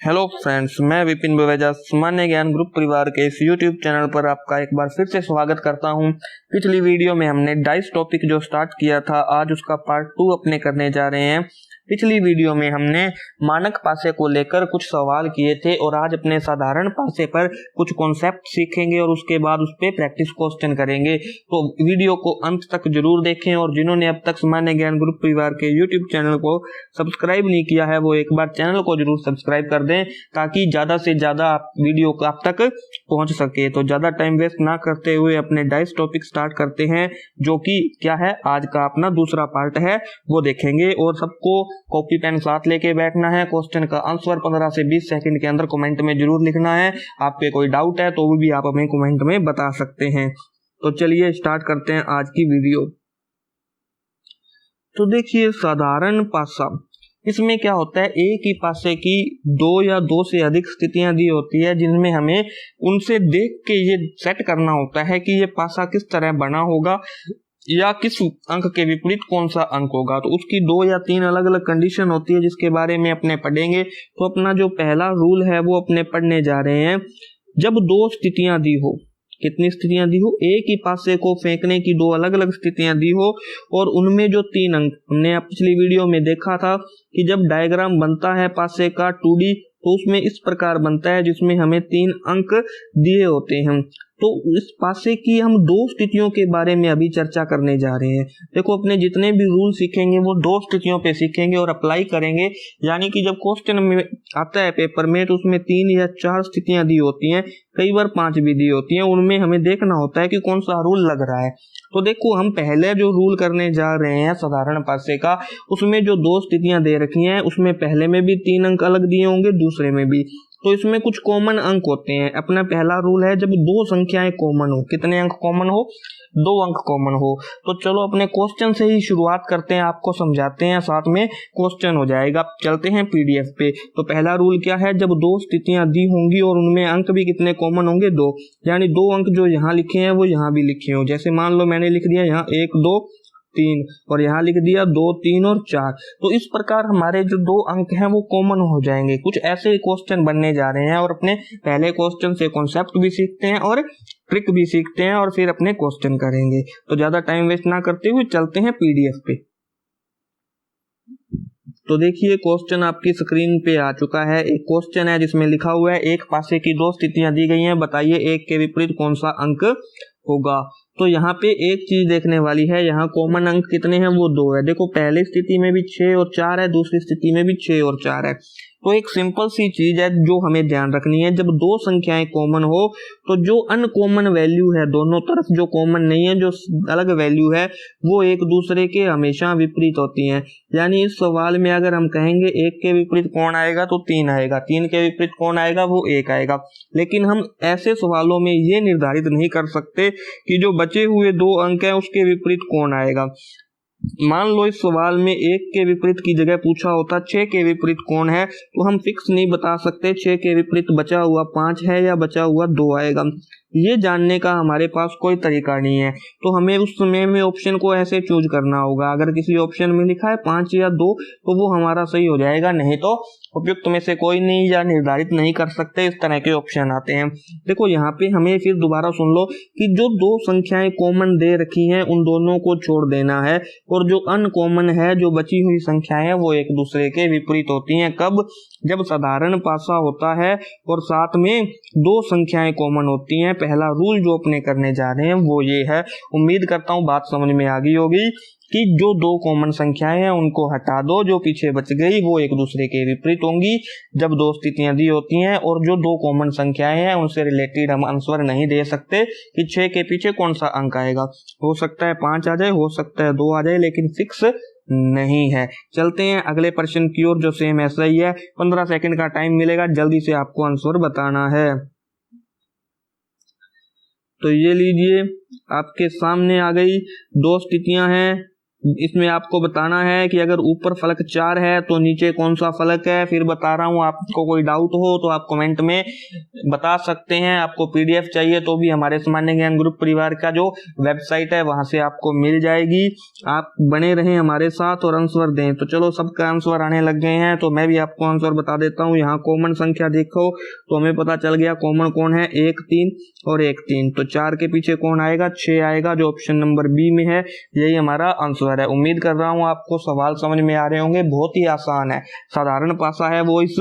Hello friends, मैं विपिन बवेजा सामान्य ज्ञान ग्रुप परिवार के इस यूट्यूब चैनल पर आपका एक बार फिर से स्वागत करता हूं। पिछली वीडियो में हमने डाइस टॉपिक जो स्टार्ट किया था, आज उसका पार्ट 2 अपने करने जा रहे हैं। पिछली वीडियो में हमने मानक पासे को लेकर कुछ सवाल किए थे और आज अपने साधारण पासे पर कुछ कॉन्सेप्ट सीखेंगे और उसके बाद उस पर प्रैक्टिस क्वेश्चन करेंगे। तो वीडियो को अंत तक जरूर देखें और जिन्होंने अब तक सामान्य ज्ञान ग्रुप परिवार के यूट्यूब चैनल को सब्सक्राइब नहीं किया है वो एक बार चैनल को जरूर सब्सक्राइब कर दें ताकि ज्यादा से ज्यादा वीडियो आप तक पहुंच सके। तो ज्यादा टाइम वेस्ट ना करते हुए अपने डाइस टॉपिक स्टार्ट करते हैं, जो कि क्या है, आज का अपना दूसरा पार्ट है, वो देखेंगे। और सबको कॉपी पेन साथ लेके बैठना है। क्वेश्चन का आंसर 15 से 20 सेकंड के अंदर कमेंट में जरूर लिखना है। आपके कोई डाउट है तो वो भी आप हमें कमेंट में बता सकते हैं। तो चलिए स्टार्ट करते हैं आज की वीडियो। तो देखिए, साधारण पासा, इसमें क्या होता है, एक ही पासे की दो या दो से अधिक स्थितियां दी होती है जिनमें हमें उनसे देख के ये सेट करना होता है कि ये पासा किस तरह बना होगा या किस अंक के विपरीत कौन सा अंक होगा। तो उसकी 2 या 3 अलग अलग कंडीशन होती है जिसके बारे में अपने पढ़ेंगे। तो अपना जो पहला रूल है वो अपने पढ़ने जा रहे हैं। जब 2 स्थितियां दी हो, कितनी स्थितियां दी हो, एक ही पासे को फेंकने की 2 अलग अलग स्थितियां दी हो और उनमें जो 3 अंक, हमने पिछली वीडियो में देखा था कि जब डायग्राम बनता है पासे का 2D तो उसमें इस प्रकार बनता है जिसमें हमें 3 अंक दिए होते हैं। तो इस पासे की हम 2 स्थितियों के बारे में अभी चर्चा करने जा रहे हैं। देखो, अपने जितने भी रूल सीखेंगे वो 2 स्थितियों पे सीखेंगे और अप्लाई करेंगे। यानी कि जब क्वेश्चन में आता है पेपर में तो उसमें 3 या 4 स्थितियां दी होती हैं, कई बार 5 भी दी होती हैं। उनमें हमें देखना होता है कि कौन सा रूल लग रहा है। तो देखो, हम पहले जो रूल करने जा रहे हैं साधारण पासे का, उसमें जो 2 स्थितियां दे रखी हैं उसमें पहले में भी 3 अंक अलग दिए होंगे, दूसरे में भी। तो इसमें कुछ कॉमन अंक होते हैं। अपना पहला रूल है जब 2 संख्याएं कॉमन हो। कितने अंक कॉमन हो? 2 अंक कॉमन हो। तो चलो अपने क्वेश्चन से ही शुरुआत करते हैं, आपको समझाते हैं, साथ में क्वेश्चन हो जाएगा। चलते हैं पीडीएफ पे। तो पहला रूल क्या है, जब 2 स्थितियां दी होंगी और उनमें अंक भी कितने कॉमन होंगे? 2। यानी 2 अंक जो यहाँ लिखे हैं वो यहाँ भी लिखे हो। जैसे मान लो मैंने लिख दिया यहाँ 1 2 3 और यहाँ लिख दिया 2 3 और 4। तो इस प्रकार हमारे जो 2 अंक हैं वो कॉमन हो जाएंगे। कुछ ऐसे क्वेश्चन बनने जा रहे हैं और अपने पहले क्वेश्चन से कॉन्सेप्ट भी सीखते हैं और ट्रिक भी सीखते हैं और फिर अपने क्वेश्चन करेंगे। तो ज्यादा टाइम वेस्ट ना करते हुए चलते हैं पीडीएफ पे। तो देखिए, क्वेश्चन आपकी स्क्रीन पे आ चुका है। एक क्वेश्चन है जिसमें लिखा हुआ है एक पासे की 2 स्थितियां दी गई हैं, बताइए एक के विपरीत कौन सा अंक होगा। तो यहाँ पे एक चीज देखने वाली है, यहाँ कॉमन अंक कितने हैं? वो 2 है। देखो, पहली स्थिति में भी 6 और 4 है, दूसरी स्थिति में भी 6 और 4 है। तो एक सिंपल सी चीज है जो हमें ध्यान रखनी है, जब 2 संख्याएं कॉमन हो तो जो अनकॉमन वैल्यू है दोनों तरफ, जो कॉमन नहीं है, जो अलग वैल्यू है, वो एक दूसरे के हमेशा विपरीत होती हैं। यानी इस सवाल में अगर हम कहेंगे 1 के विपरीत कौन आएगा तो 3 आएगा, 3 के विपरीत कौन आएगा, वो 1 आएगा। लेकिन हम ऐसे सवालों में ये निर्धारित नहीं कर सकते कि जो बचे हुए 2 अंक हैं उसके विपरीत कौन आएगा। मान लो इस सवाल में 1 के विपरीत की जगह पूछा होता 6 के विपरीत कौन है, तो हम फिक्स नहीं बता सकते 6 के विपरीत बचा हुआ 5 है या बचा हुआ 2 आएगा। ये जानने का हमारे पास कोई तरीका नहीं है। तो हमें उस समय में ऑप्शन को ऐसे चूज करना होगा। अगर किसी ऑप्शन में लिखा है 5 या 2 तो वो हमारा सही हो जाएगा, नहीं तो उपयुक्त में से कोई नहीं या निर्धारित नहीं कर सकते, इस तरह के ऑप्शन आते हैं। देखो, यहाँ पे हमें फिर दोबारा सुन लो कि जो 2 संख्याएं कॉमन दे रखी हैं उन दोनों को छोड़ देना है और जो अनकॉमन है, जो बची हुई संख्याएं हैं, वो एक दूसरे के विपरीत होती हैं। कब? जब साधारण पासा होता है और साथ में 2 संख्याएं कॉमन होती हैं। पहला रूल जो अपने करने जा रहे हैं वो ये है। उम्मीद करता हूं बात समझ में आ गई होगी कि जो 2 कॉमन संख्याएं हैं उनको हटा दो, जो पीछे बच गई वो एक दूसरे के विपरीत होंगी जब 2 स्थितियां दी होती हैं। और जो 2 कॉमन संख्याएं हैं उनसे रिलेटेड हम आंसर नहीं दे सकते कि 6 के पीछे कौन सा अंक आएगा। हो सकता है 5 आ जाए, हो सकता है 2 आ जाए, लेकिन फिक्स नहीं है। चलते हैं अगले प्रश्न की ओर, जो सेम ऐसा ही है। 15 सेकंड का टाइम मिलेगा, जल्दी से आपको आंसर बताना है। तो ये लीजिए, आपके सामने आ गई 2 स्थितियां हैं, इसमें आपको बताना है कि अगर ऊपर फलक 4 है तो नीचे कौन सा फलक है। फिर बता रहा हूँ, आपको कोई डाउट हो तो आप कमेंट में बता सकते हैं। आपको पीडीएफ चाहिए तो भी हमारे सामान्य ज्ञान ग्रुप परिवार का जो वेबसाइट है वहां से आपको मिल जाएगी। आप बने रहें हमारे साथ और आंसर दें। तो चलो, सबका आंसर आने लग गए हैं, तो मैं भी आपको आंसर बता देता हूँ। यहाँ कॉमन संख्या देखो तो हमें पता चल गया कॉमन कौन है, 1 3 और 1 3। तो 4 के पीछे कौन आएगा, 6 आएगा, जो ऑप्शन नंबर बी में है। यही हमारा आंसर है। उम्मीद कर रहा हूँ आपको सवाल समझ में आ रहे होंगे। बहुत ही आसान है, साधारण पासा है, वो इस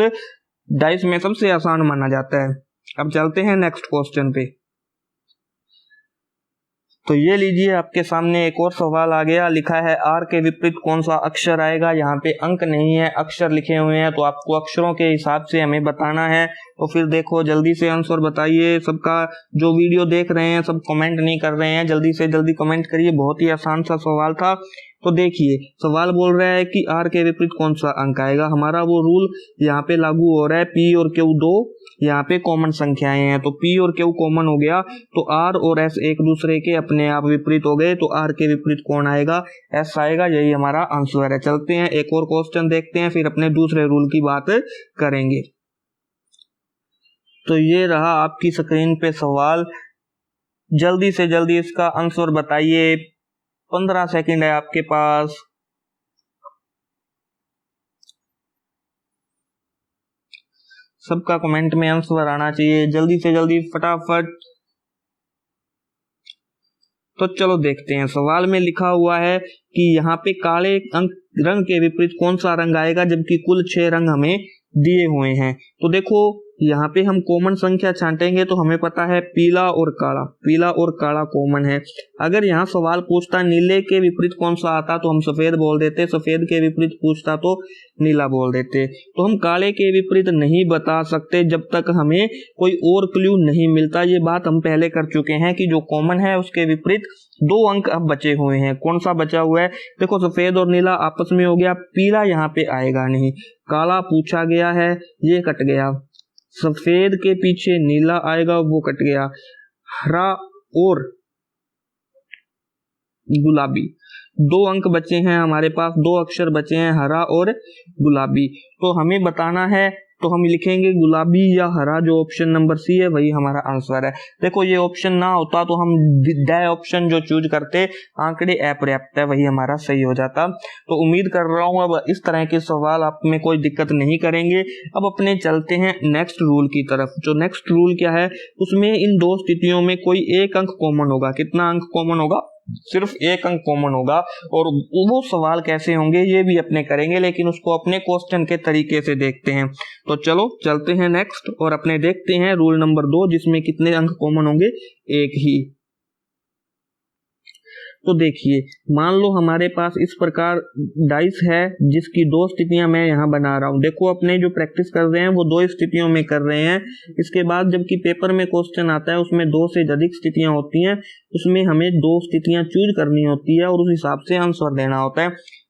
डाइस में सबसे आसान माना जाता है। अब चलते हैं नेक्स्ट क्वेश्चन पे। तो ये लीजिए, आपके सामने एक और सवाल आ गया। लिखा है आर के विपरीत कौन सा अक्षर आएगा। यहाँ पे अंक नहीं है, अक्षर लिखे हुए हैं, तो आपको अक्षरों के हिसाब से हमें बताना है। तो फिर देखो, जल्दी से आंसर बताइए। सबका जो वीडियो देख रहे हैं सब कमेंट नहीं कर रहे हैं, जल्दी से जल्दी कमेंट करिए। बहुत ही आसान सा सवाल था। तो देखिए, सवाल बोल रहा है कि आर के विपरीत कौन सा अंक आएगा। हमारा वो रूल यहाँ पे लागू हो रहा है, पी और क्यू दो यहाँ पे कॉमन संख्याएं हैं, तो पी और क्यू कॉमन हो गया, तो आर और एस एक दूसरे के अपने आप विपरीत हो गए। तो आर के विपरीत कौन आएगा, एस आएगा। यही हमारा आंसर है। चलते हैं एक और क्वेश्चन देखते हैं, फिर अपने दूसरे रूल की बात करेंगे। तो ये रहा आपकी स्क्रीन पे सवाल। जल्दी से जल्दी इसका आंसर बताइए। 15 सेकंड है आपके पास। सबका कमेंट में आंसर आना चाहिए, जल्दी से जल्दी फटाफट। तो चलो देखते हैं। सवाल में लिखा हुआ है कि यहाँ पे काले रंग के विपरीत कौन सा रंग आएगा, जबकि कुल 6 रंग हमें दिए हुए हैं। तो देखो, यहाँ पे हम कॉमन संख्या छांटेंगे तो हमें पता है पीला और काला, पीला और काला कॉमन है। अगर यहाँ सवाल पूछता नीले के विपरीत कौन सा आता तो हम सफेद बोल देते, सफेद के विपरीत पूछता तो नीला बोल देते। तो हम काले के विपरीत नहीं बता सकते जब तक हमें कोई और क्लू नहीं मिलता। ये बात हम पहले कर चुके हैं कि जो कॉमन है उसके विपरीत 2 अंक अब बचे हुए हैं। कौन सा बचा हुआ है, देखो, सफेद और नीला आपस में हो गया, पीला यहाँ पे आएगा नहीं। काला पूछा गया है, ये कट गया। सफेद के पीछे नीला आएगा, वो कट गया। हरा और गुलाबी, 2 अंक बचे हैं हमारे पास, 2 अक्षर बचे हैं, हरा और गुलाबी। तो हमें बताना है, तो हम लिखेंगे गुलाबी या हरा। जो ऑप्शन नंबर सी है वही हमारा आंसर है। देखो, ये ऑप्शन ना होता तो हम ड ऑप्शन जो चूज करते, आंकड़े अपर्याप्त है, वही हमारा सही हो जाता। तो उम्मीद कर रहा हूँ अब इस तरह के सवाल आप में कोई दिक्कत नहीं करेंगे। अब अपने चलते हैं नेक्स्ट रूल की तरफ। जो नेक्स्ट रूल क्या है, उसमें इन 2 स्थितियों में कोई एक अंक कॉमन होगा। कितना अंक कॉमन होगा, सिर्फ एक अंक कॉमन होगा। और वो सवाल कैसे होंगे ये भी अपने करेंगे, लेकिन उसको अपने क्वेश्चन के तरीके से देखते हैं। तो चलो चलते हैं नेक्स्ट और अपने देखते हैं रूल नंबर 2, जिसमें कितने अंक कॉमन होंगे, एक ही। तो देखिए, मान लो हमारे पास इस प्रकार डाइस है जिसकी 2 स्थितियां मैं यहाँ बना रहा हूँ। देखो, अपने जो प्रैक्टिस कर रहे हैं वो 2 स्थितियों में कर रहे हैं। इसके बाद जबकि पेपर में क्वेश्चन आता है उसमें 2 से अधिक स्थितियां होती हैं, उसमें हमें 2 स्थितियां चूज करनी होती है और उस हिसाब से आंसर देना होता है।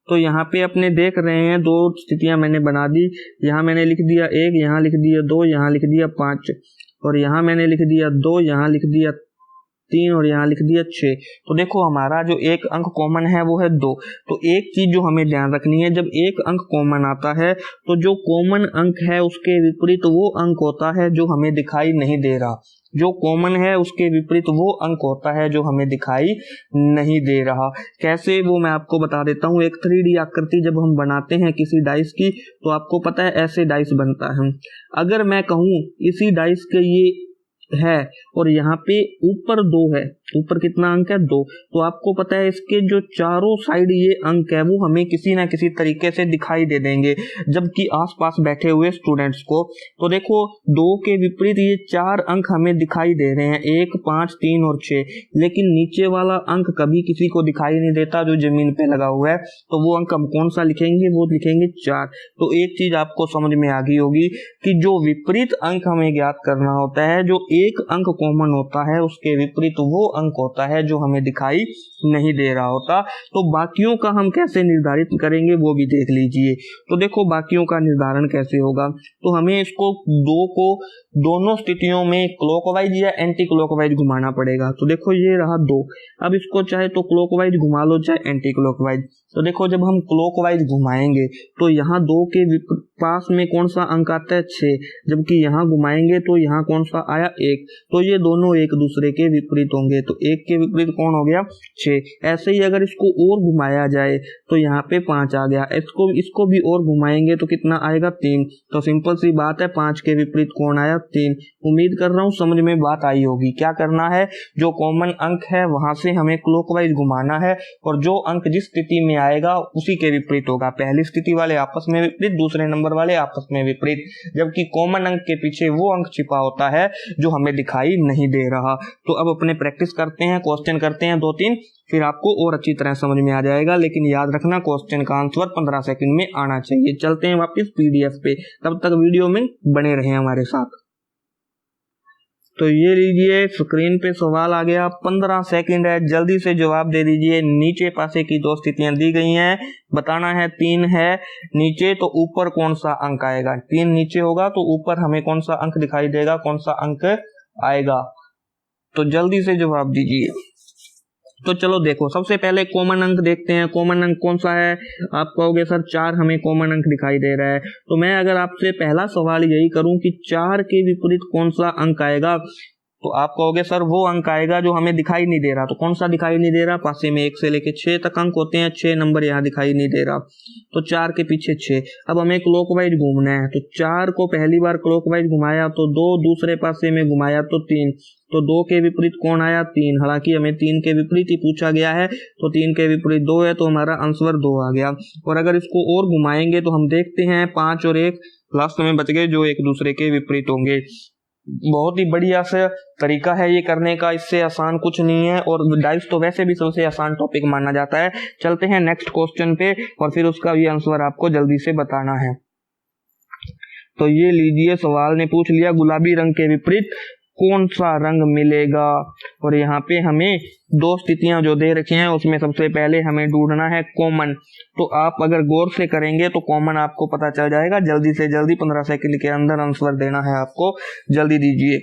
तो यहाँ पे अपने देख रहे हैं 2 स्थितियां मैंने बना दी। यहाँ मैंने लिख दिया 1, यहाँ लिख दिया 2, यहाँ लिख दिया 5, और यहाँ मैंने लिख दिया 2, यहाँ लिख दिया 3 और यहाँ लिख दिया 6। तो देखो, हमारा जो एक अंक कॉमन है वो है 2। तो एक चीज जो हमें ध्यान रखनी है, जब एक अंक कॉमन आता है तो जो कॉमन अंक है उसके विपरीत वो अंक होता है जो हमें दिखाई नहीं दे रहा। जो कॉमन है उसके विपरीत वो अंक होता है जो हमें दिखाई नहीं दे रहा। कैसे, वो मैं आपको बता देता हूँ। एक 3D आकृति जब हम बनाते हैं किसी डाइस की, तो आपको पता है ऐसे डाइस बनता है। अगर मैं कहूँ इसी डाइस के ये है और यहाँ पे ऊपर 2 है, ऊपर कितना अंक है, 2, तो आपको पता है इसके जो चारों साइड ये अंक है वो हमें किसी ना किसी तरीके से दिखाई दे देंगे, जबकि आसपास बैठे हुए स्टूडेंट्स को। तो देखो, 2 के विपरीत ये 4 अंक हमें दिखाई दे रहे हैं, 1, 5, 3 और 6, लेकिन नीचे वाला अंक कभी किसी को दिखाई नहीं देता जो जमीन पे लगा हुआ है। तो वो अंक हम कौन सा लिखेंगे, वो लिखेंगे 4। तो एक चीज आपको समझ में आ गई होगी कि जो विपरीत अंक हमें ज्ञात करना होता है, जो एक अंक कॉमन होता है उसके विपरीत वो अंक होता है जो हमें दिखाई नहीं दे रहा होता। तो बाकियों का हम कैसे निर्धारित करेंगे वो भी देख लीजिए। तो देखो, बाकियों का निर्धारण कैसे होगा, तो हमें इसको 2 को दोनों स्थितियों में क्लॉकवाइज या एंटी क्लॉकवाइज घुमाना पड़ेगा। तो देखो ये रहा 2, अब इसको चाहे तो क्लॉकवाइज घुमा लो चाहे एंटी क्लॉकवाइज। तो देखो जब हम क्लॉकवाइज घुमाएंगे तो यहाँ 2 के पास में कौन सा अंक आता है 6, जबकि यहाँ घुमाएंगे तो यहाँ कौन सा आया 1, तो ये दोनों एक दूसरे के विपरीत होंगे, तो 1 के विपरीत कौन हो गया 6। ऐसे ही अगर इसको और घुमाया जाए तो यहाँ पे 5 आ गया, इसको भी और घुमाएंगे तो कितना आएगा 3। तो सिंपल सी बात है 5 के विपरीत कौन आया 3। उम्मीद कर रहा हूँ समझ में बात आई होगी। क्या करना है, जो कॉमन अंक है वहां से हमें क्लॉकवाइज घुमाना है और जो अंक जिस स्थिति में आएगा उसी के विपरीत होगा। पहली स्थिति वाले आपस में विपरीत, दूसरे नंबर वाले आपस में विपरीत, जबकि कॉमन अंक के पीछे वो अंक छिपा होता है जो हमें दिखाई नहीं दे रहा। तो अब अपने प्रैक्टिस करते हैं, क्वेश्चन करते हैं 2-3, फिर आपको और अच्छी तरह समझ में आ जाएगा। लेकिन याद रखना क्वेश्चन का आंसर 15 सेकंड में आना चाहिए। चलते हैं वापस पीडीएफ पे, तब तक वीडियो में बने रहें हमारे साथ। तो ये लीजिए स्क्रीन पे सवाल आ गया, 15 सेकंड है, जल्दी से जवाब दे दीजिए। नीचे पासे की 2 स्थितियां दी गई हैं, बताना है 3 है नीचे तो ऊपर कौन सा अंक आएगा। 3 नीचे होगा तो ऊपर हमें कौन सा अंक दिखाई देगा, कौन सा अंक आएगा। तो जल्दी से जवाब दीजिए। तो चलो देखो सबसे पहले कॉमन अंक देखते हैं। कॉमन अंक कौन सा है, आप कहोगे सर 4 हमें कॉमन अंक दिखाई दे रहा है। तो मैं अगर आपसे पहला सवाल यही करूं कि 4 के विपरीत कौन सा अंक आएगा, तो आप कहोगे सर वो अंक आएगा जो हमें दिखाई नहीं दे रहा। तो कौन सा दिखाई नहीं दे रहा, पासे में 1 से लेके 6 तक अंक होते हैं, 6 नंबर यहाँ दिखाई नहीं दे रहा, तो 4 के पीछे 6। अब हमें क्लॉकवाइज घूमना है, तो 4 को पहली बार क्लॉकवाइज घुमाया तो 2, दूसरे पासे में घुमाया तो 3, तो 2 के विपरीत कौन आया 3। हालांकि हमें 3 के विपरीत ही पूछा गया है, तो 3 के विपरीत 2 है, तो हमारा आंसर 2 आ गया। और अगर इसको और घुमाएंगे तो हम देखते हैं 5 और 1 लास्ट में बच गए जो एक दूसरे के विपरीत होंगे। बहुत ही बढ़िया से तरीका है ये करने का, इससे आसान कुछ नहीं है, और डाइस तो वैसे भी सबसे आसान टॉपिक माना जाता है। चलते हैं नेक्स्ट क्वेश्चन पे और फिर उसका भी आंसर आपको जल्दी से बताना है। तो ये लीजिए सवाल ने पूछ लिया गुलाबी रंग के विपरीत कौन सा रंग मिलेगा, और यहाँ पे हमें 2 स्थितियां जो दे रखी हैं उसमें सबसे पहले हमें ढूंढना है कॉमन। तो आप अगर गौर से करेंगे तो कॉमन आपको पता चल जाएगा। जल्दी से जल्दी 15 सेकंड के अंदर आंसर देना है आपको, जल्दी दीजिए।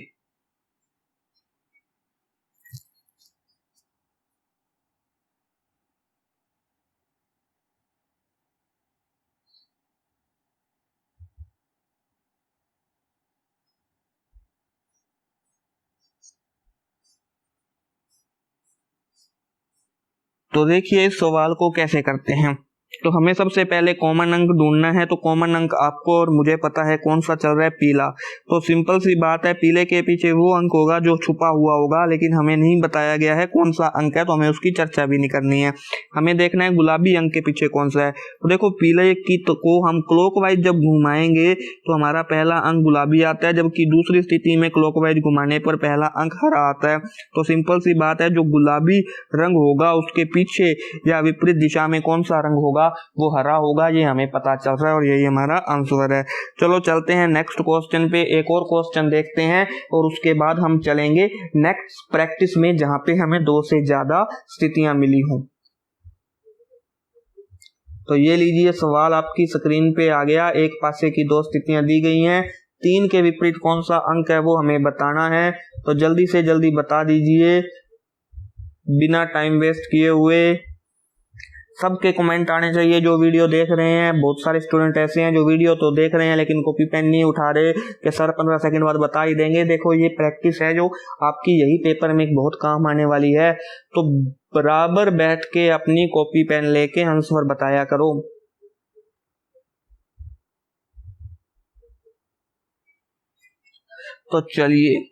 तो देखिए इस सवाल को कैसे करते हैं। तो हमें सबसे पहले कॉमन अंक ढूंढना है। तो कॉमन अंक आपको और मुझे पता है कौन सा चल रहा है, पीला। तो सिंपल सी बात है, पीले के पीछे वो अंक होगा जो छुपा हुआ होगा, लेकिन हमें नहीं बताया गया है कौन सा अंक है, तो हमें उसकी चर्चा भी नहीं करनी है। हमें देखना है गुलाबी अंक के पीछे कौन सा है। तो देखो पीले की तो को हम क्लॉकवाइज जब घुमाएंगे तो हमारा पहला अंक गुलाबी आता है, जबकि दूसरी स्थिति में क्लॉकवाइज घुमाने पर पहला अंक हरा आता है। तो सिंपल सी बात है, जो गुलाबी रंग होगा उसके पीछे या विपरीत दिशा में कौन सा रंग होगा, वो हरा होगा। ये हमें पता चल रहा है और यही हमारा आंसर है। चलो चलते हैं नेक्स्ट क्वेश्चन पे, एक और क्वेश्चन देखते हैं और उसके बाद हम चलेंगे नेक्स्ट प्रैक्टिस में जहां पे हमें 2 से ज्यादा स्थितियां मिली हों। तो ये लीजिए सवाल आपकी स्क्रीन पे आ गया, एक पासे की 2 स्थितियां दी गई हैं, 3 के विपरीत कौन सा अंक है वो हमें बताना है। तो जल्दी से जल्दी बता दीजिए बिना टाइम वेस्ट किए हुए। सबके कमेंट आने चाहिए जो वीडियो देख रहे हैं। बहुत सारे स्टूडेंट ऐसे हैं जो वीडियो तो देख रहे हैं लेकिन कॉपी पेन नहीं उठा रहे कि सर 15 सेकंड बाद बता ही देंगे। देखो ये प्रैक्टिस है जो आपकी यही पेपर में बहुत काम आने वाली है, तो बराबर बैठ के अपनी कॉपी पेन लेके आंसर बताया करो। तो चलिए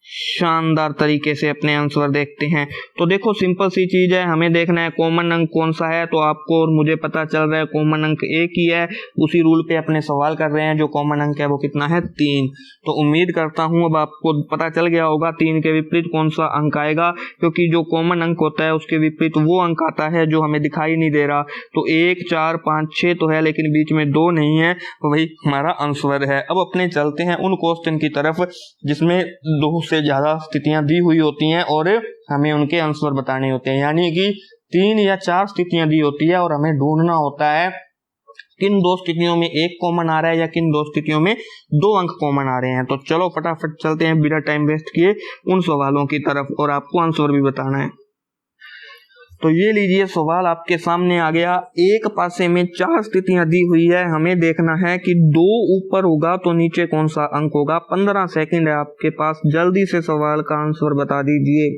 शानदार तरीके से अपने आंसर देखते हैं। तो देखो सिंपल सी चीज है, हमें देखना है कॉमन अंक कौन सा है। तो आपको और मुझे पता चल रहा है कॉमन अंक एक ही है, उसी रूल पे अपने सवाल कर रहे हैं। जो कॉमन अंक है वो कितना है 3। तो उम्मीद करता हूं अब आपको पता चल गया होगा 3 के विपरीत कौन सा अंक आएगा, क्योंकि जो कॉमन अंक होता है उसके विपरीत वो अंक आता है जो हमें दिखाई नहीं दे रहा। तो 1 4 5 6 तो है लेकिन बीच में 2 नहीं है, तो वही हमारा आंसर है। अब अपने चलते हैं उन क्वेश्चन की तरफ जिसमें 2 से ज्यादा स्थितियां दी हुई होती हैं और हमें उनके आंसर बताने होते हैं। यानी कि 3 या 4 स्थितियां दी होती है और हमें ढूंढना होता है किन दो स्थितियों में एक कॉमन आ रहा है या किन दो स्थितियों में 2 अंक कॉमन आ रहे हैं। तो चलो फटाफट चलते हैं बिना टाइम वेस्ट किए उन सवालों की तरफ और आपको आंसर भी बताना है। तो ये लीजिए सवाल आपके सामने आ गया। एक पासे में 4 स्थितियां दी हुई है, हमें देखना है कि 2 ऊपर होगा तो नीचे कौन सा अंक होगा। 15 सेकंड है आपके पास, जल्दी से सवाल का आंसर बता दीजिए।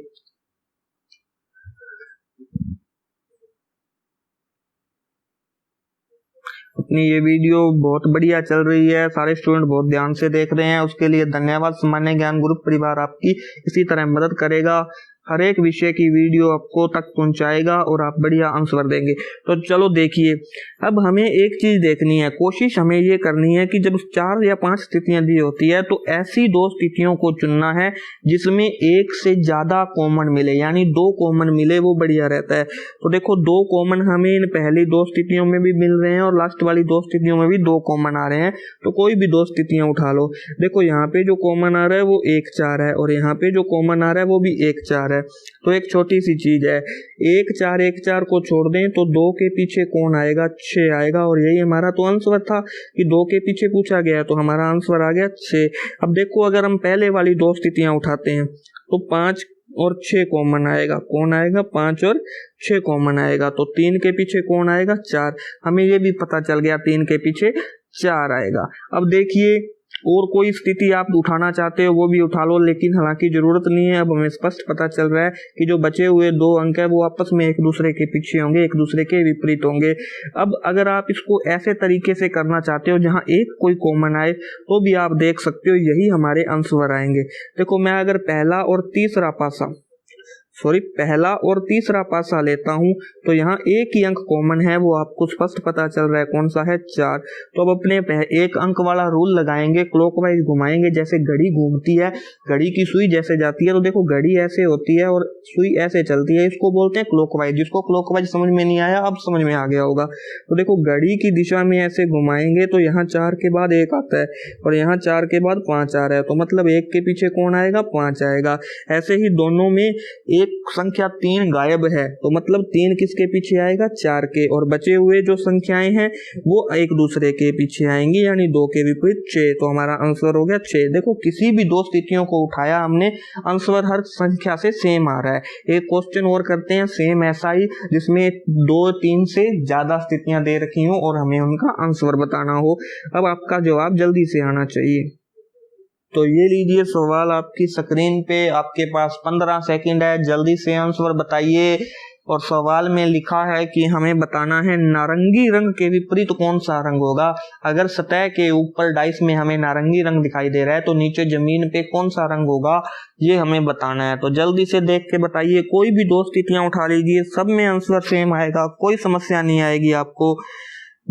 अपनी ये वीडियो बहुत बढ़िया चल रही है, सारे स्टूडेंट बहुत ध्यान से देख रहे हैं, उसके लिए धन्यवाद। सामान्य ज्ञान ग्रुप परिवार आपकी इसी तरह मदद करेगा, हर एक विषय की वीडियो आपको तक पहुंचाएगा और आप बढ़िया आंसर देंगे। तो चलो देखिए, अब हमें एक चीज देखनी है, कोशिश हमें ये करनी है कि जब 4 या 5 स्थितियां दी होती है तो ऐसी 2 स्थितियों को चुनना है जिसमें एक से ज्यादा कॉमन मिले, यानी 2 कॉमन मिले, वो बढ़िया रहता है। तो देखो 2 कॉमन हमें इन पहली 2 स्थितियों में भी मिल रहे हैं और लास्ट वाली 2 स्थितियों में भी 2 कॉमन आ रहे हैं। तो कोई भी 2 स्थितियां उठा लो। देखो यहाँ पे जो कॉमन आ रहा है वो 1 4 है और यहाँ पे जो कॉमन आ रहा है वो भी 1 4 है। तो एक छोटी सी चीज है, 1 4 को छोड़ दें तो 2 के पीछे कौन आएगा, 6 आएगा। और यही हमारा तो आंसर था कि 2 के पीछे पूछा गया, तो हमारा आंसर आ गया 6। अब देखो अगर हम पहले वाली 2 स्थितियां उठाते हैं तो 5 और 6 कॉमन आएगा, कौन आएगा, 5 और 6 कॉमन आएगा। तो 3 के पीछे कौन आएगा, 4। हमें ये भी पता चल गया 3 के पीछे 4 आएगा। अब देखिए और कोई स्थिति आप उठाना चाहते हो वो भी उठा लो, लेकिन हालांकि जरूरत नहीं है। अब हमें स्पष्ट पता चल रहा है कि जो बचे हुए 2 अंक है वो आपस में एक दूसरे के पीछे होंगे, एक दूसरे के विपरीत होंगे। अब अगर आप इसको ऐसे तरीके से करना चाहते हो जहां एक कोई कॉमन आए तो भी आप देख सकते हो, यही हमारे आंसर आएंगे। देखो मैं अगर पहला और तीसरा पासा लेता हूं तो यहाँ एक ही अंक कॉमन है, वो आपको स्पष्ट पता चल रहा है, कौन सा है, 4। तो अब अपने एक अंक वाला रूल लगाएंगे, क्लॉकवाइज घुमाएंगे, जैसे घड़ी घूमती है, घड़ी की सुई जैसे जाती है। तो देखो घड़ी ऐसे होती है और सुई ऐसे चलती है, इसको बोलते हैं क्लॉकवाइज। जिसको क्लॉकवाइज समझ में नहीं आया अब समझ में आ गया होगा। तो देखो घड़ी की दिशा में ऐसे घुमाएंगे तो यहाँ 4 के बाद 1 आता है और यहाँ 4 के बाद 5 आ रहा है, तो मतलब 1 के पीछे कौन आएगा, 5 आएगा। ऐसे ही दोनों में एक संख्या 3 गायब है, तो मतलब 3 किसके पीछे आएगा, 4 के, और बचे हुए जो संख्याएं हैं वो एक दूसरे के पीछे आएंगी, यानी 2 के विपरीत 6। तो हमारा आंसर हो गया 6। देखो किसी भी 2 स्थितियों को उठाया हमने, आंसर हर संख्या से सेम आ रहा है। एक क्वेश्चन और करते हैं सेम ऐसा ही, जिसमें 2 3 से ज्यादा स्थितियां दे रखी हो और हमें उनका आंसर बताना हो। अब आपका जवाब जल्दी से आना चाहिए। तो ये लीजिए सवाल आपकी स्क्रीन पे, आपके पास 15 सेकंड है, जल्दी से आंसर बताइए। और सवाल में लिखा है कि हमें बताना है नारंगी रंग के विपरीत कौन सा रंग होगा। अगर सतह के ऊपर डाइस में हमें नारंगी रंग दिखाई दे रहा है तो नीचे जमीन पे कौन सा रंग होगा, ये हमें बताना है। तो जल्दी से देख के बताइए। कोई भी 2 स्थितियां उठा लीजिए, सब में आंसर सेम आएगा, कोई समस्या नहीं आएगी आपको।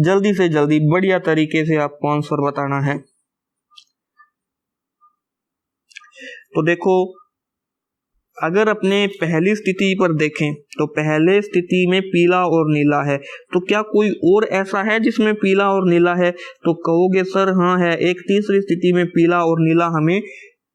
जल्दी से जल्दी बढ़िया तरीके से आपको आंसर बताना है। तो देखो अगर अपने पहली स्थिति पर देखें तो पहले स्थिति में पीला और नीला है, तो क्या कोई और ऐसा है जिसमें पीला और नीला है, तो कहोगे सर हाँ है। एक तीसरी स्थिति में पीला और नीला हमें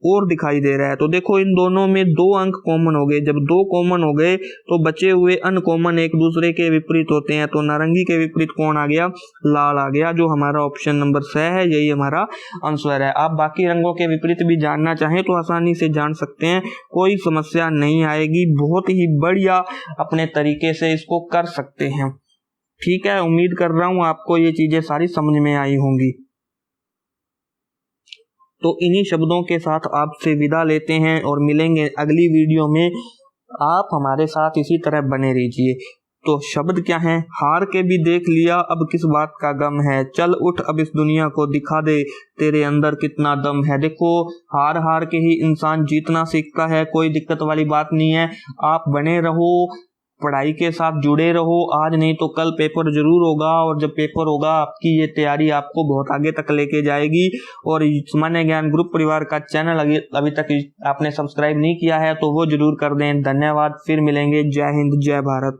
और दिखाई दे रहा है। तो देखो इन दोनों में 2 अंक कॉमन हो गए, जब 2 कॉमन हो गए तो बचे हुए अनकॉमन एक दूसरे के विपरीत होते हैं। तो नारंगी के विपरीत कौन आ गया, लाल आ गया, जो हमारा ऑप्शन नंबर 6 है, यही हमारा आंसर है। आप बाकी रंगों के विपरीत भी जानना चाहें तो आसानी से जान सकते हैं, कोई समस्या नहीं आएगी, बहुत ही बढ़िया अपने तरीके से इसको कर सकते हैं। ठीक है, उम्मीद कर रहा हूं आपको ये चीजें सारी समझ में आई होंगी। तो इन्हीं शब्दों के साथ आपसे विदा लेते हैं और मिलेंगे अगली वीडियो में। आप हमारे साथ इसी तरह बने रहिए। तो शब्द क्या है, हार के भी देख लिया, अब किस बात का गम है, चल उठ अब इस दुनिया को दिखा दे तेरे अंदर कितना दम है। देखो हार हार के ही इंसान जीतना सीखता है, कोई दिक्कत वाली बात नहीं है। आप बने रहो, पढ़ाई के साथ जुड़े रहो, आज नहीं तो कल पेपर जरूर होगा, और जब पेपर होगा आपकी ये तैयारी आपको बहुत आगे तक लेके जाएगी। और सामान्य ज्ञान ग्रुप परिवार का चैनल अभी तक आपने सब्सक्राइब नहीं किया है तो वो जरूर कर दें। धन्यवाद, फिर मिलेंगे। जय हिंद, जय भारत।